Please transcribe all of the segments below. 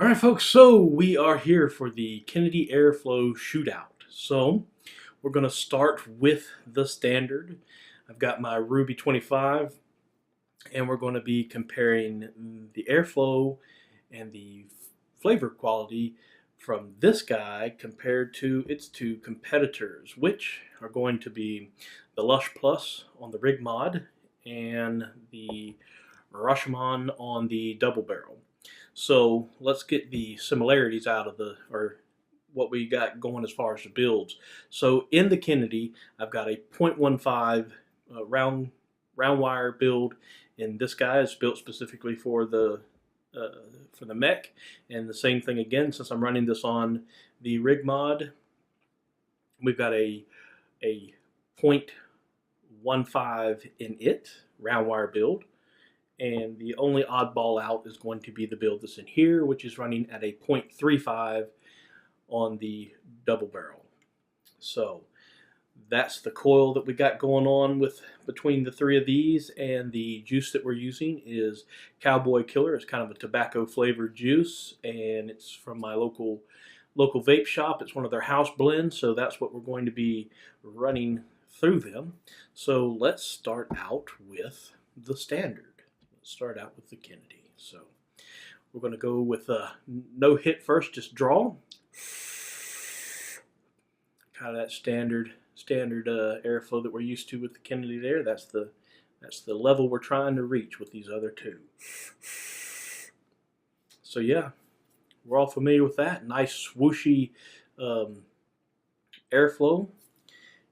Alright folks, so we are here for the Kennedy Airflow Shootout. So we're going to start with the standard. I've got my Ruby 25 and we're going to be comparing the airflow and the flavor quality from this guy compared to its two competitors, which are going to be the Lush Plus on the Rig Mod and the Rashomon on the Double Barrel. So let's get the similarities out of or what we got going as far as the builds. So in the Kennedy, I've got a 0.15 round wire build, and this guy is built specifically for the mech. And the same thing again, since I'm running this on the Rig Mod, we've got a 0.15 in it round wire build. And the only oddball out is going to be the build that's in here, which is running at a 0.35 on the double barrel. So that's the coil that we got going on between the three of these, and the juice that we're using is Cowboy Killer. It's kind of a tobacco flavored juice, and it's from my local vape shop. It's one of their house blends, so that's what we're going to be running through them. So let's start out with the standard. Start out with the Kennedy. So we're going to go with no hit first, just draw. Kind of that standard airflow that we're used to with the Kennedy there. That's the level we're trying to reach with these other two. So yeah, we're all familiar with that. Nice swooshy airflow.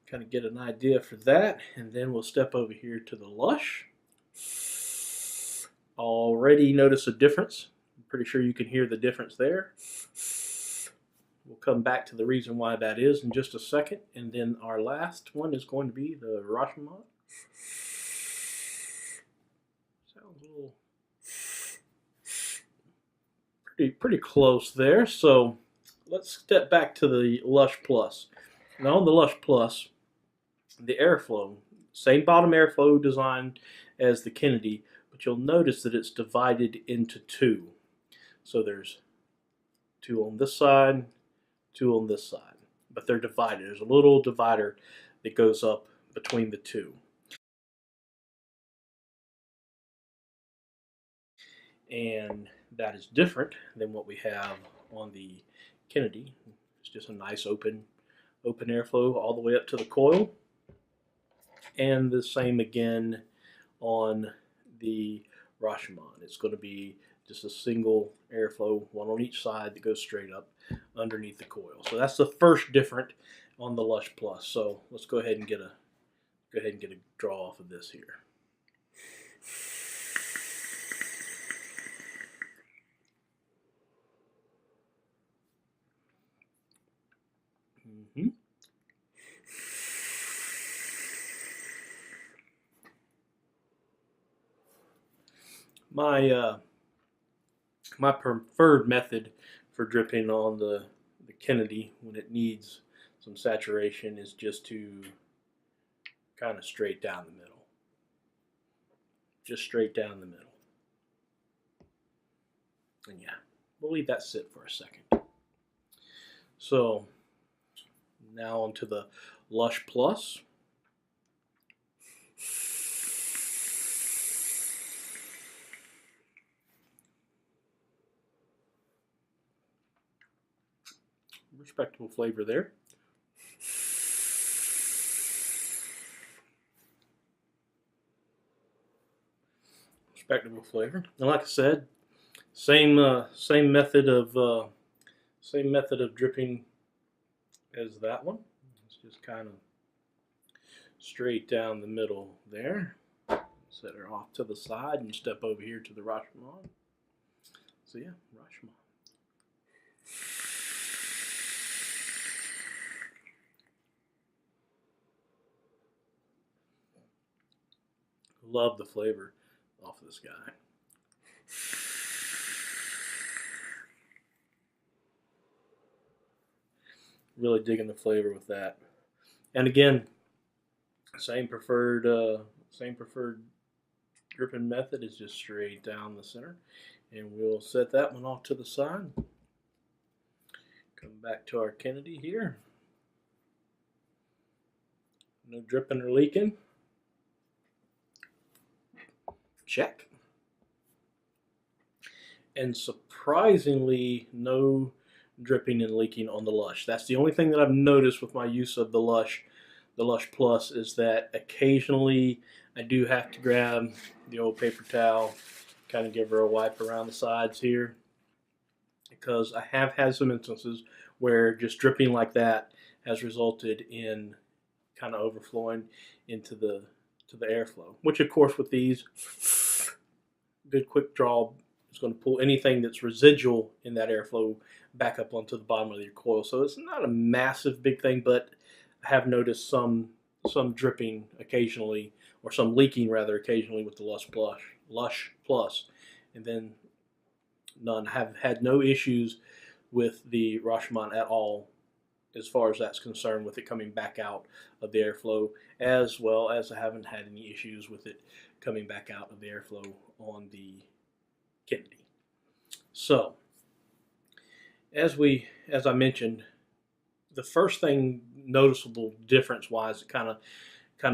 Kind of get an idea for that, and then we'll step over here to the Lush. Already notice a difference. I'm pretty sure you can hear the difference there. We'll come back to the reason why that is in just a second. And then our last one is going to be the Rashomon. Sounds a little pretty close there. So let's step back to the Lush Plus. Now on the Lush Plus, the airflow, same bottom airflow design as the Kennedy, but you'll notice that it's divided into two. So there's two on this side, two on this side, but they're divided. There's a little divider that goes up between the two. And that is different than what we have on the Kennedy. It's just a nice open airflow all the way up to the coil. And the same again on the Rashomon. It's going to be just a single airflow, one on each side that goes straight up underneath the coil. So that's the first different on the Lush Plus. So let's go ahead and get a draw off of this here. My preferred method for dripping on the Kennedy when it needs some saturation is just to kind of straight down the middle. Just straight down the middle. And yeah, we'll leave that sit for a second. So now onto the Lush Plus. Respectable flavor there. Respectable flavor. And like I said, same method of dripping as that one. It's just kind of straight down the middle there. Set her off to the side and step over here to the Rashomon. So yeah, Rashomon. Love the flavor off of this guy. Really digging the flavor with that. And again, same preferred dripping method is just straight down the center. And we'll set that one off to the side. Come back to our Kennedy here. No dripping or leaking. Check. And surprisingly, no dripping and leaking on the Lush. That's the only thing that I've noticed with my use of the Lush Plus, is that occasionally I do have to grab the old paper towel, kind of give her a wipe around the sides here, because I have had some instances where just dripping like that has resulted in kind of overflowing into the airflow, which of course with these, good quick draw is going to pull anything that's residual in that airflow back up onto the bottom of your coil. So it's not a massive big thing, but I have noticed some dripping occasionally, or some leaking rather occasionally with the Lush Plus, and then none. I have had no issues with the Rashomon at all as far as that's concerned, with it coming back out of the airflow, as well as I haven't had any issues with it coming back out of the airflow on the Kennedy. So, as I mentioned, the first thing noticeable difference-wise that kind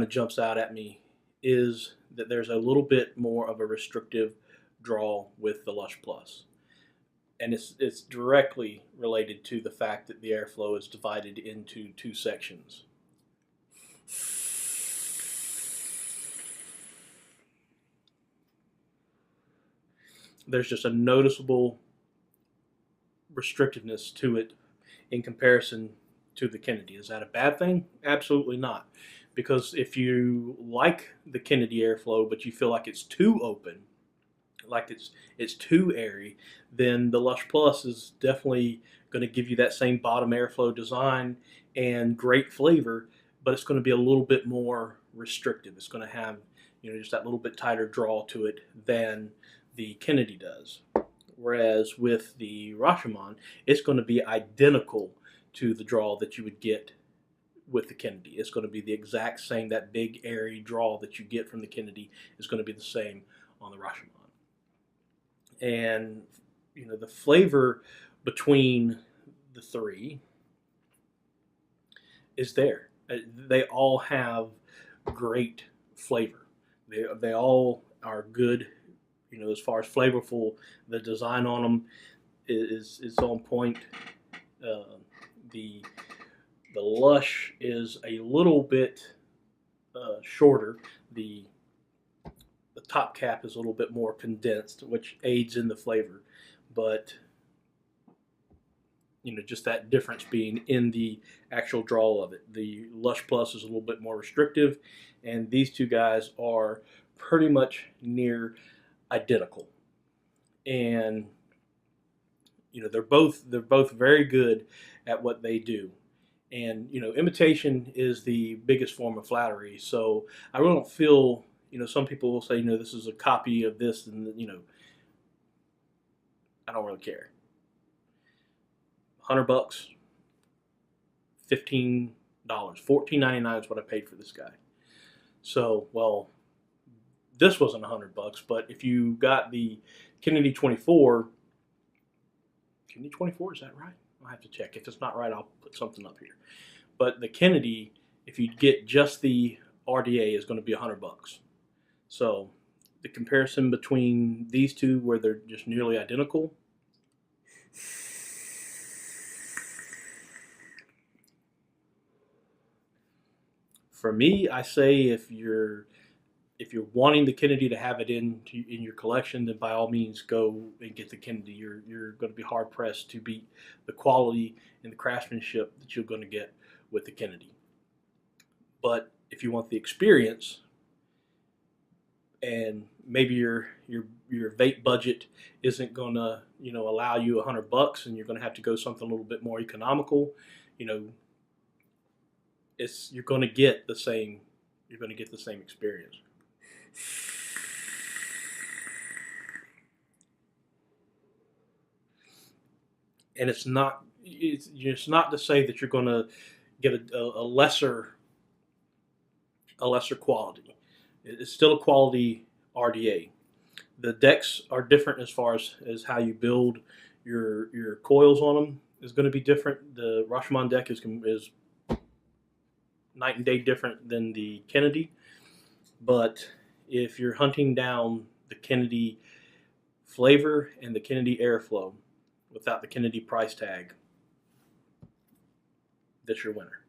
of jumps out at me is that there's a little bit more of a restrictive draw with the Lush Plus. And it's directly related to the fact that the airflow is divided into two sections. There's just a noticeable restrictiveness to it in comparison to the Kennedy. Is that a bad thing? Absolutely not. Because if you like the Kennedy airflow but you feel like it's too open, like it's too airy, then the Lush Plus is definitely going to give you that same bottom airflow design and great flavor, but it's going to be a little bit more restrictive. It's going to have, just that little bit tighter draw to it than the Kennedy does. Whereas with the Rashomon, it's going to be identical to the draw that you would get with the Kennedy. It's going to be the exact same. That big airy draw that you get from the Kennedy is going to be the same on the Rashomon. And the flavor between the three is there. They all have great flavor. They all are good. As far as flavorful, the design on them is on point. The Lush is a little bit shorter. The top cap is a little bit more condensed, which aids in the flavor. But just that difference being in the actual draw of it. The Lush Plus is a little bit more restrictive, and these two guys are pretty much near identical. And they're both very good at what they do. And imitation is the biggest form of flattery. So I really don't feel, some people will say, this is a copy of this, and I don't really care. $100, $15, $14.99 is what I paid for this guy. So, well, this wasn't $100, but if you got the Kennedy 24, is that right? I'll have to check. If it's not right, I'll put something up here. But the Kennedy, if you get just the RDA, is going to be $100. So the comparison between these two, where they're just nearly identical, for me, I say if you're wanting the Kennedy to have it in your collection, then by all means go and get the Kennedy. You're going to be hard pressed to beat the quality and the craftsmanship that you're going to get with the Kennedy. But if you want the experience, and maybe your vape budget isn't going to allow you $100, and you're going to have to go something a little bit more economical, you're going to get the same experience. And it's not to say that you're going to get a lesser quality. It's still a quality RDA. The decks are different as far as how you build your coils on them is going to be different. The Rashomon deck is night and day different than the Kennedy. But if you're hunting down the Kennedy flavor and the Kennedy airflow without the Kennedy price tag, that's your winner.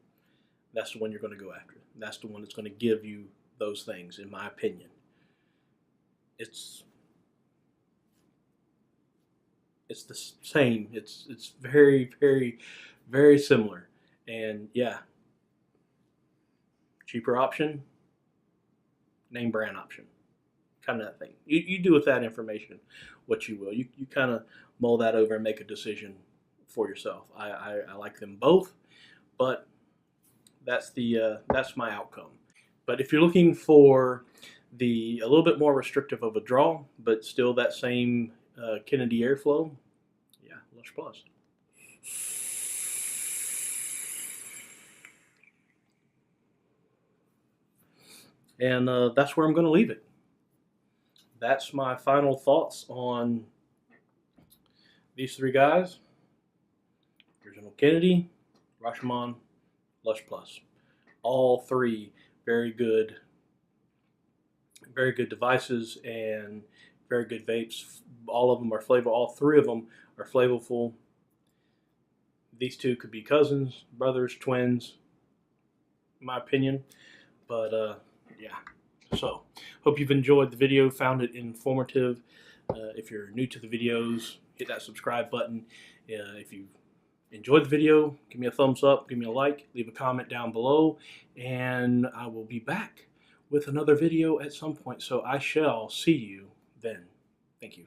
That's the one you're going to go after. That's the one that's going to give you those things, in my opinion. It's the same. It's very, very, very similar. And yeah, cheaper option, name brand option, kind of that thing. You do with that information what you will. You kind of mull that over and make a decision for yourself. I like them both, but that's my outcome. But if you're looking for a little bit more restrictive of a draw, but still that same Kennedy airflow, yeah, Lush Plus. And that's where I'm going to leave it. That's my final thoughts on these three guys: Original Kennedy, Rashomon, Lush Plus. All three very good devices and very good vapes. All of them are flavor. All three of them are flavorful. These two could be cousins, brothers, twins, in my opinion. But yeah. So hope you've enjoyed the video, found it informative. If you're new to the videos, hit that subscribe button. If you've enjoyed the video, give me a thumbs up, give me a like, leave a comment down below, and I will be back with another video at some point. So I shall see you then. Thank you.